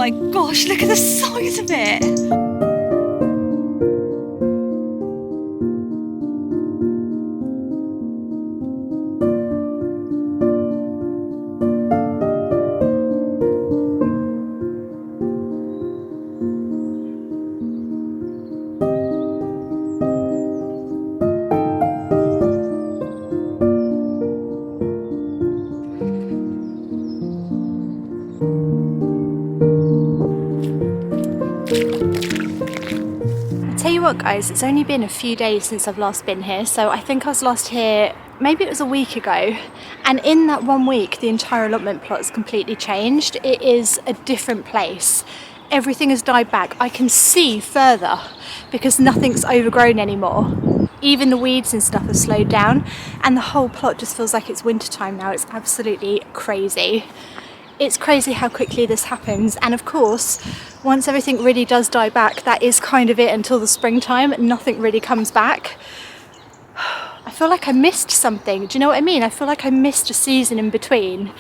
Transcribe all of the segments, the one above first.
my gosh, look at the size of it. Tell you what guys, it's only been a few days since I've last been here, so I think I was last here, maybe it was a week ago, and in that 1 week the entire allotment plot's completely changed. It is a different place. Everything has died back. I can see further because nothing's overgrown anymore. Even the weeds and stuff have slowed down, and the whole plot just feels like it's winter time now. It's absolutely crazy. It's crazy how quickly this happens, and of course once everything really does die back, that is kind of it until the springtime. Nothing really comes back. I feel like I missed something, do you know what I mean? I feel like I missed a season in between.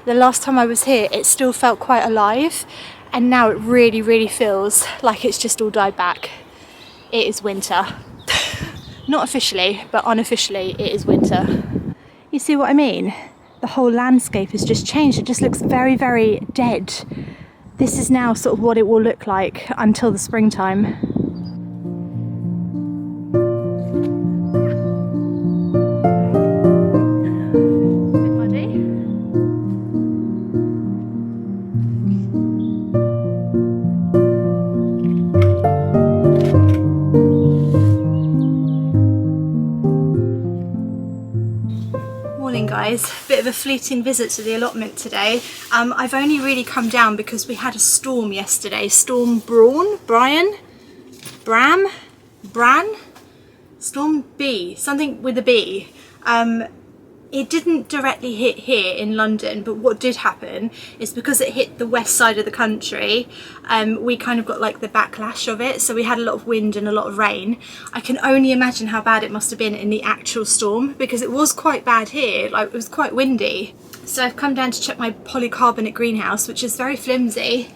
The last time I was here it still felt quite alive, and now it really feels like it's just all died back. It is winter. Not officially, but unofficially it is winter. You see what I mean? The whole landscape has just changed. It just looks very dead. This is now sort of what it will look like until the springtime. Guys, bit of a fleeting visit to the allotment today. I've only really come down because we had a storm yesterday. Storm Bran? Storm B, something with a B. It didn't directly hit here in London, but what did happen is because it hit the west side of the country, we kind of got like the backlash of it, so we had a lot of wind and a lot of rain. I can only imagine how bad it must have been in the actual storm, because it was quite bad here, like it was quite windy. So I've come down to check my polycarbonate greenhouse, which is very flimsy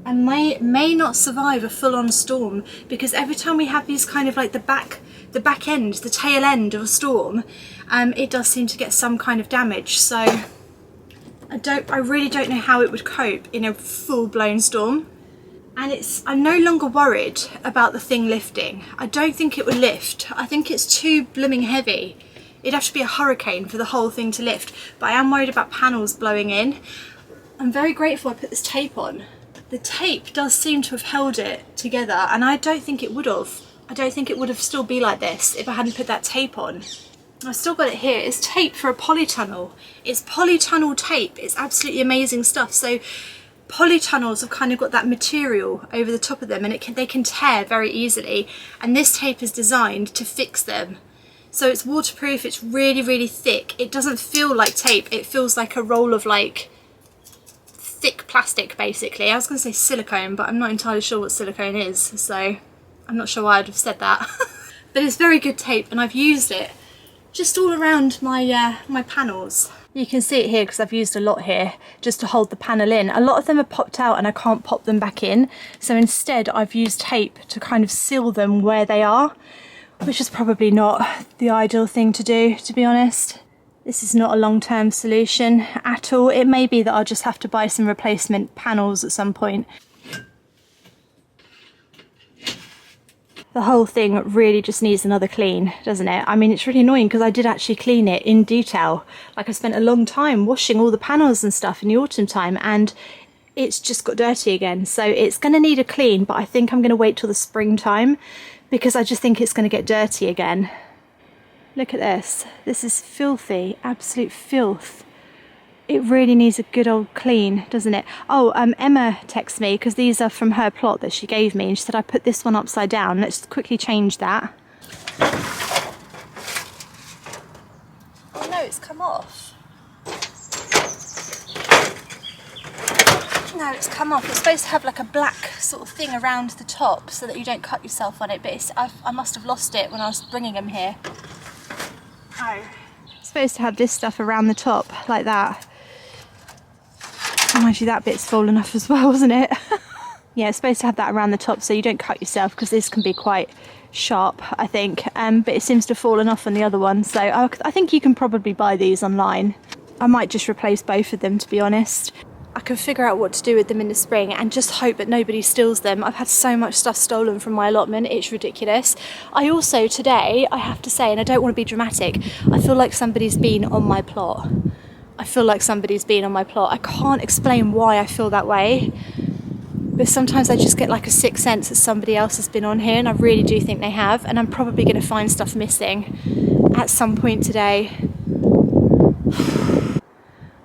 and may not survive a full-on storm, because every time we have these kind of like the back end, the tail end of a storm, it does seem to get some kind of damage. So I really don't know how it would cope in a full-blown storm. And I'm no longer worried about the thing lifting. I don't think it would lift. I think it's too blooming heavy. It'd have to be a hurricane for the whole thing to lift. But I am worried about panels blowing in. I'm very grateful I put this tape on. The tape does seem to have held it together, and I don't think it would have. I don't think it would have still be like this if I hadn't put that tape on. I've still got it here. It's tape for a polytunnel. It's polytunnel tape. It's absolutely amazing stuff. So polytunnels have kind of got that material over the top of them, and they can tear very easily, and this tape is designed to fix them. So it's waterproof, it's really thick. It doesn't feel like tape, it feels like a roll of like thick plastic basically. I was going to say silicone, but I'm not entirely sure what silicone is, so I'm not sure why I'd have said that. But it's very good tape, and I've used it just all around my my panels. You can see it here because I've used a lot here just to hold the panel in. A lot of them are popped out and I can't pop them back in, so instead I've used tape to kind of seal them where they are, which is probably not the ideal thing to do, to be honest. This is not a long-term solution at all. It may be that I'll just have to buy some replacement panels at some point. The whole thing really just needs another clean, doesn't it? I mean, it's really annoying because I did actually clean it in detail. Like, I spent a long time washing all the panels and stuff in the autumn time, and it's just got dirty again. So it's going to need a clean, but I think I'm going to wait till the springtime because I just think it's going to get dirty again. Look at this. This is filthy, absolute filth. It really needs a good old clean, doesn't it? Oh, Emma texted me because these are from her plot that she gave me, and she said I put this one upside down. Let's quickly change that. Oh no, it's come off. No, it's come off. It's supposed to have like a black sort of thing around the top so that you don't cut yourself on it, but I must have lost it when I was bringing them here. Oh. It's supposed to have this stuff around the top like that. Mind you, that bit's fallen off as well, wasn't it? Yeah, it's supposed to have that around the top so you don't cut yourself, because this can be quite sharp, I think. But it seems to have fallen off on the other one, so I think you can probably buy these online. I might just replace both of them, to be honest. I can figure out what to do with them in the spring and just hope that nobody steals them. I've had so much stuff stolen from my allotment, it's ridiculous. I also, today, I have to say, and I don't want to be dramatic, I feel like somebody's been on my plot. I feel like somebody's been on my plot. I can't explain why I feel that way, but sometimes I just get like a sixth sense that somebody else has been on here, and I really do think they have, and I'm probably going to find stuff missing at some point today.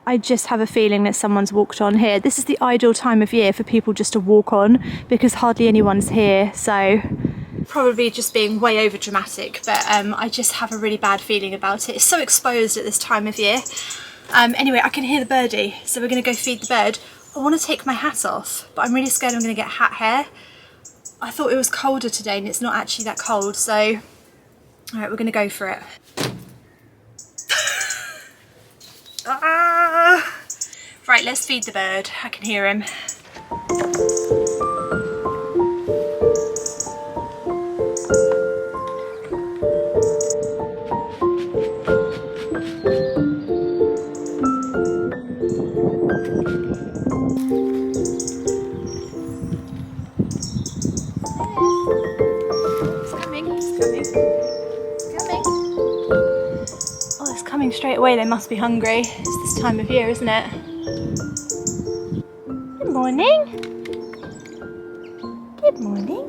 I just have a feeling that someone's walked on here. This is the ideal time of year for people just to walk on, because hardly anyone's here, so probably just being way over dramatic, but I just have a really bad feeling about it. It's so exposed at this time of year. Anyway, I can hear the birdie, so we're going to go feed the bird. I want to take my hat off, but I'm really scared I'm going to get hat hair. I thought it was colder today, and it's not actually that cold, so alright, we're going to go for it. Right, let's feed the bird. I can hear him. Straight away, they must be hungry. It's this time of year, isn't it? Good morning. Good morning.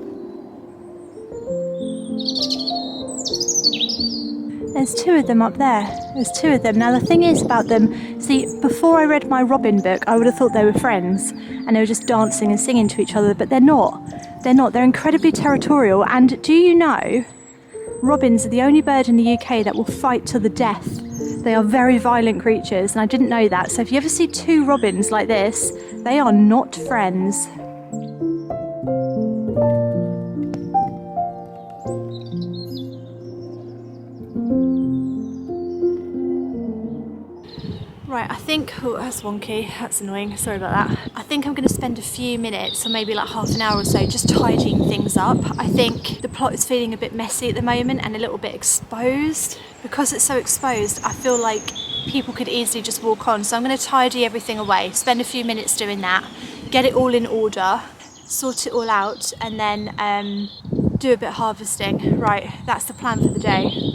There's two of them up there. There's two of them. Now the thing is about them, see, before I read my robin book, I would have thought they were friends and they were just dancing and singing to each other, but they're not. They're not. They're incredibly territorial, and do you know, robins are the only bird in the UK that will fight to the death. They are very violent creatures, and I didn't know that. So if you ever see two robins like this, they are not friends. Right, I think, oh, that's wonky, that's annoying, sorry about that. I think I'm going to spend a few minutes, or maybe like half an hour or so, just tidying things up. I think the plot is feeling a bit messy at the moment and a little bit exposed. Because it's so exposed, I feel like people could easily just walk on. So I'm going to tidy everything away, spend a few minutes doing that, get it all in order, sort it all out, and then do a bit of harvesting. Right, that's the plan for the day.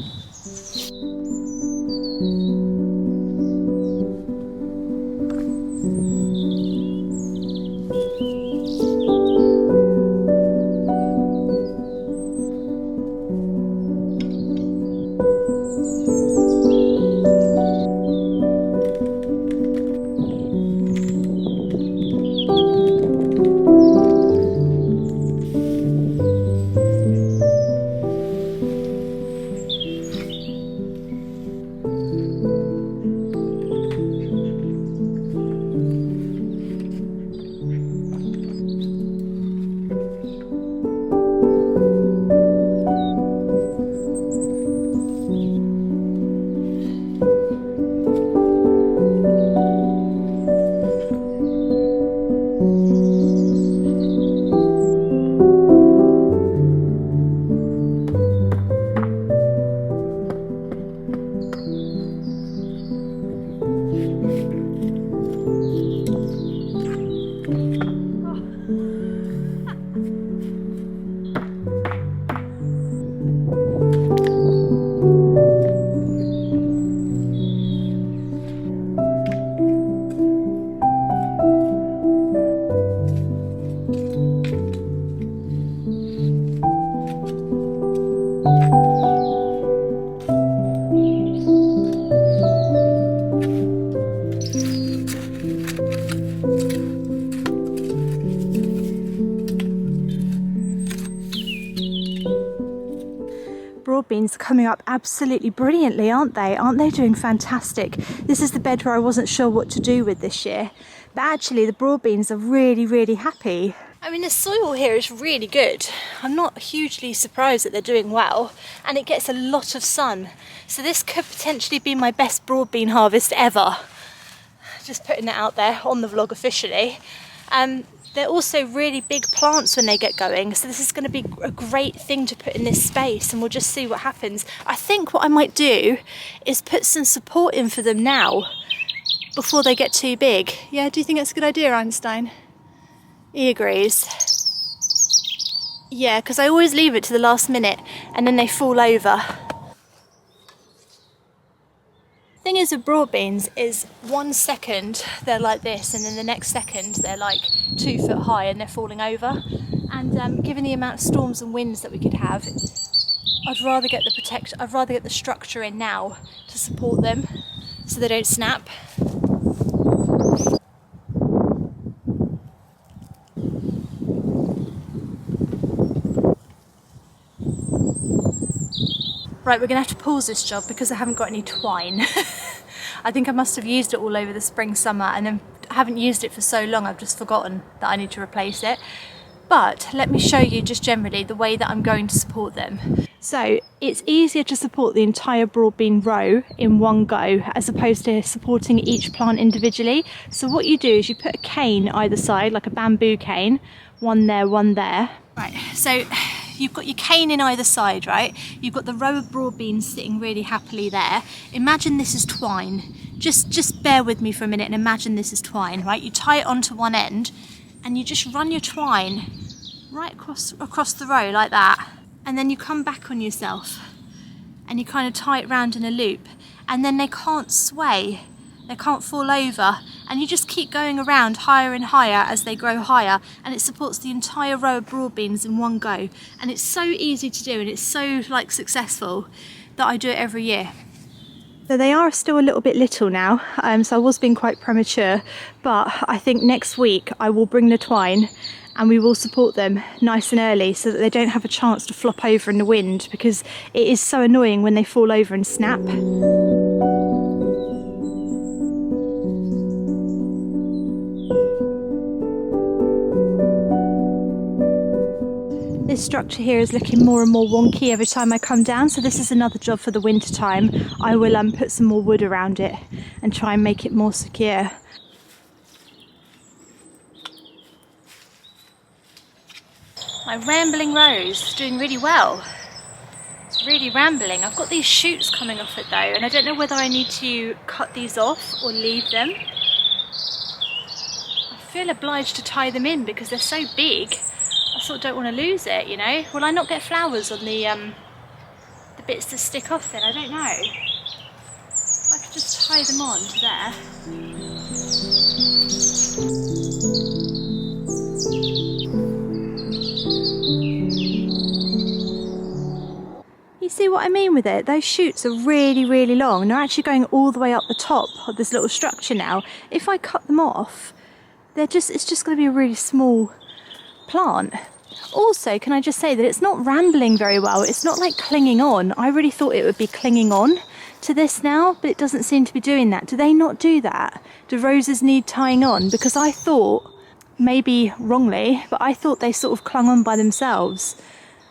Broadbeans are coming up absolutely brilliantly, aren't they? Aren't they doing fantastic? This is the bed where I wasn't sure what to do with this year, but actually the broadbeans are really, really happy. I mean, the soil here is really good. I'm not hugely surprised that they're doing well, and it gets a lot of sun. So this could potentially be my best broadbean harvest ever. just putting it out there on the vlog officially. They're also really big plants when they get going, so this is going to be a great thing to put in this space, and we'll just see what happens. I think what I might do is put some support in for them now before they get too big. Yeah, do you think that's a good idea, Einstein? He agrees. Yeah, because I always leave it to the last minute and then they fall over. Thing is with broad beans is 1 second they're like this, and then the next second they're like 2 foot high and they're falling over. And given the amount of storms and winds that we could have, I'd rather get the structure in now to support them so they don't snap. Right, we're gonna have to pause this job because I haven't got any twine. I think I must have used it all over the spring, summer, and then I haven't used it for so long I've just forgotten that I need to replace it. But let me show you just generally the way that I'm going to support them. So it's easier to support the entire broad bean row in one go as opposed to supporting each plant individually. So what you do is you put a cane either side, like a bamboo cane, one there, one there. Right, so you've got your cane in either side, right? You've got the row of broad beans sitting really happily there. Imagine this is twine. Just bear with me for a minute and imagine this is twine, right? You tie it onto one end and you just run your twine right across the row like that. And then you come back on yourself and you kind of tie it round in a loop, and then they can't sway. They can't fall over, and you just keep going around higher and higher as they grow higher, and it supports the entire row of broad beans in one go. And it's so easy to do, and it's so like successful that I do it every year. So they are still a little bit little now, so I was being quite premature, but I think next week I will bring the twine and we will support them nice and early so that they don't have a chance to flop over in the wind, because it is so annoying when they fall over and snap. This structure here is looking more and more wonky every time I come down, so this is another job for the winter time. I will put some more wood around it and try and make it more secure. My rambling rose is doing really well. It's really rambling. I've got these shoots coming off it though, and I don't know whether I need to cut these off or leave them. I feel obliged to tie them in because they're so big. I sort of don't want to lose it, you know. Will I not get flowers on the bits that stick off then? I don't know. I could just tie them on to there. You see what I mean with it? Those shoots are really, really long. They're actually going all the way up the top of this little structure now. If I cut them off, it's just going to be a really small plant. Also, can I just say that it's not rambling very well. It's not like clinging on. I really thought it would be clinging on to this now, but it doesn't seem to be doing that. Do they not do that? Do roses need tying on? Because I thought, maybe wrongly, but I thought they sort of clung on by themselves.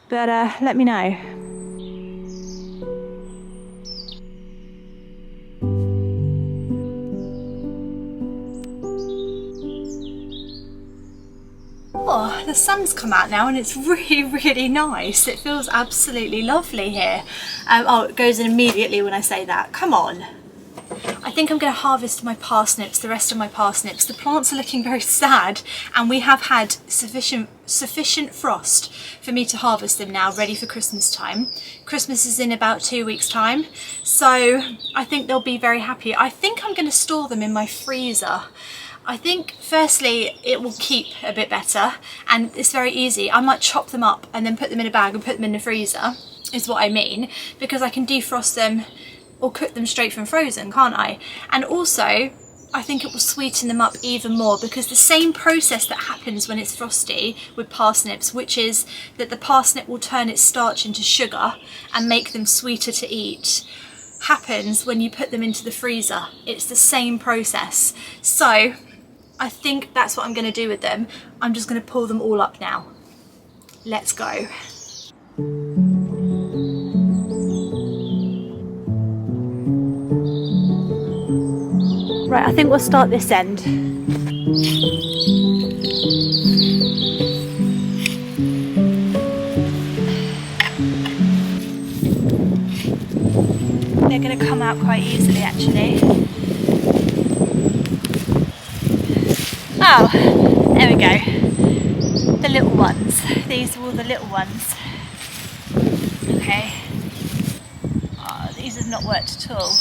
But let me know. Oh, the sun's come out now and it's really, really nice. It feels absolutely lovely here. Oh, it goes in immediately when I say that. Come on. I think I'm going to harvest my parsnips, the rest of my parsnips. The plants are looking very sad, and we have had sufficient frost for me to harvest them now, ready for Christmas time. Christmas is in about 2 weeks' time, so I think they'll be very happy. I think I'm going to store them in my freezer. I think firstly it will keep a bit better, and it's very easy. I might chop them up and then put them in a bag and put them in the freezer, is what I mean, because I can defrost them or cook them straight from frozen, can't I? And also I think it will sweeten them up even more, because the same process that happens when it's frosty with parsnips, which is that the parsnip will turn its starch into sugar and make them sweeter to eat, happens when you put them into the freezer. It's the same process. So I think that's what I'm going to do with them. I'm just going to pull them all up now. Let's go. Right, I think we'll start this end. They're going to come out quite easily actually. Oh, there we go. The little ones. These are all the little ones. Okay. Oh, these have not worked at all.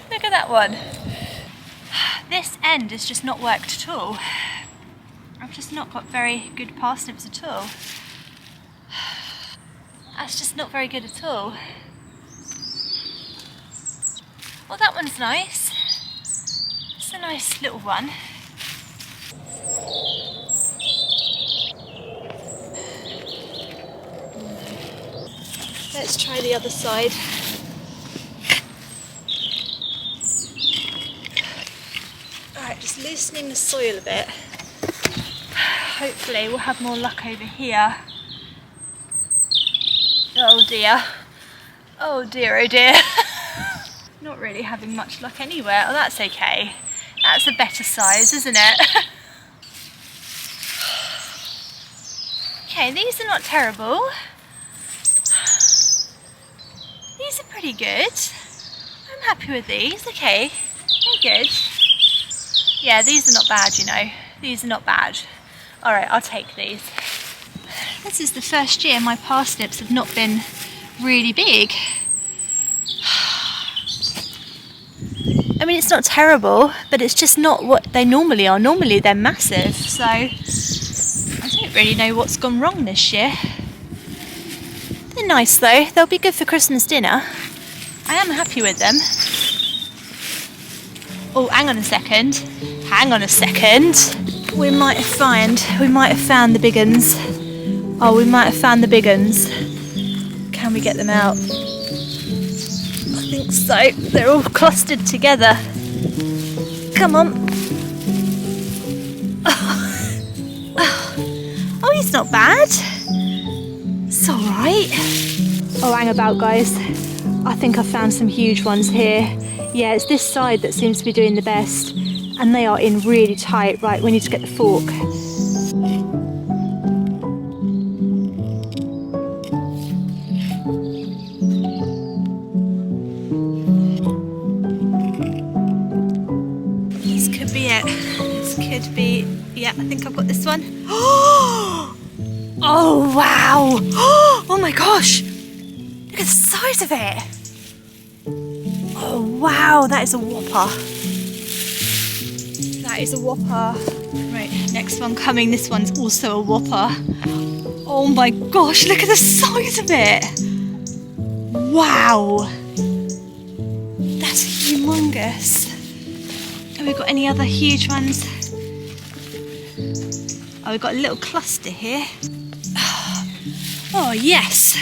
Look at that one. This end has just not worked at all. I've just not got very good parsnips at all. That's just not very good at all. Well, that one's nice. It's a nice little one. Let's try the other side. Alright, just loosening the soil a bit. Hopefully we'll have more luck over here. Oh dear. Oh dear, oh dear. Not really having much luck anywhere. Oh, that's okay. That's a better size, isn't it? Okay, these are not terrible. These are pretty good. I'm happy with these. Okay, they're good. Yeah, these are not bad, you know. These are not bad. Alright, I'll take these. This is the first year my parsnips have not been really big. I mean, it's not terrible, but it's just not what they normally are. Normally they're massive, so I don't really know what's gone wrong this year. They're nice though. They'll be good for Christmas dinner. I am happy with them. Oh, hang on a second. Hang on a second. We might have found the big uns. Oh, we might have found the big uns. Can we get them out? I think so. They're all clustered together. Come on. Oh, he's not bad. It's alright. Oh, hang about, guys. I think I found some huge ones here. Yeah, it's this side that seems to be doing the best. And they are in really tight. Right, we need to get the fork. This could be it. This could be... Yeah, I think I've got this one. Oh, wow. Oh my gosh. Look at the size of it. Oh, wow. That is a whopper. That is a whopper. Right, next one coming. This one's also a whopper. Oh my gosh, look at the size of it. Wow. That's humongous. Have we got any other huge ones? Oh, we've got a little cluster here. Oh yes,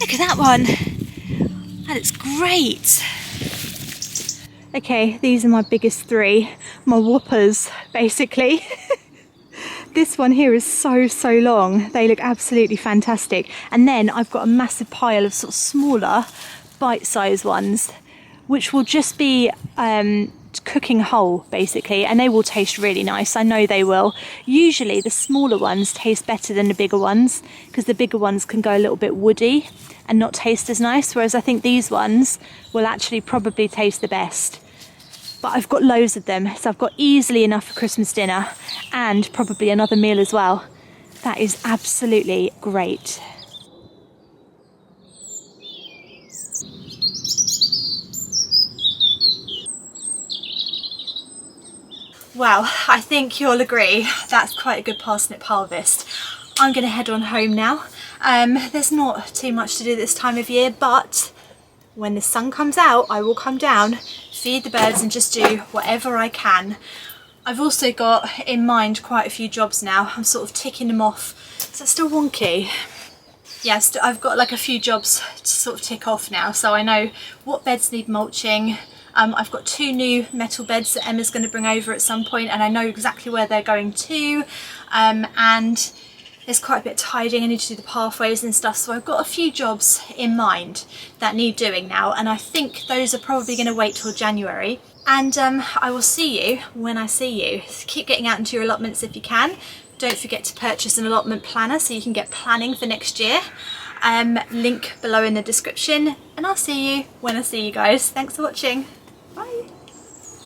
look at that one. That is great. Okay, these are my biggest three, my whoppers basically. This one here is so long. They look absolutely fantastic. And then I've got a massive pile of sort of smaller bite-sized ones, which will just be cooking whole basically, and they will taste really nice. I know they will. Usually the smaller ones taste better than the bigger ones because the bigger ones can go a little bit woody and not taste as nice, whereas I think these ones will actually probably taste the best. But I've got loads of them, so I've got easily enough for Christmas dinner and probably another meal as well. That is absolutely great. Well, I think you'll agree that's quite a good parsnip harvest. I'm going to head on home now. There's not too much to do this time of year, but when the sun comes out, I will come down, feed the birds and just do whatever I can. I've also got in mind quite a few jobs now. I'm sort of ticking them off. Is that still wonky? Yes, I've got like a few jobs to sort of tick off now, so I know what beds need mulching. I've got 2 new metal beds that Emma's going to bring over at some point, and I know exactly where they're going to. And there's quite a bit of tidying. I need to do the pathways and stuff, so I've got a few jobs in mind that need doing now, and I think those are probably going to wait till January. and I will see you when I see you. So keep getting out into your allotments if you can. Don't forget to purchase an allotment planner so you can get planning for next year. Link below in the description, and I'll see you when I see you guys. Thanks for watching.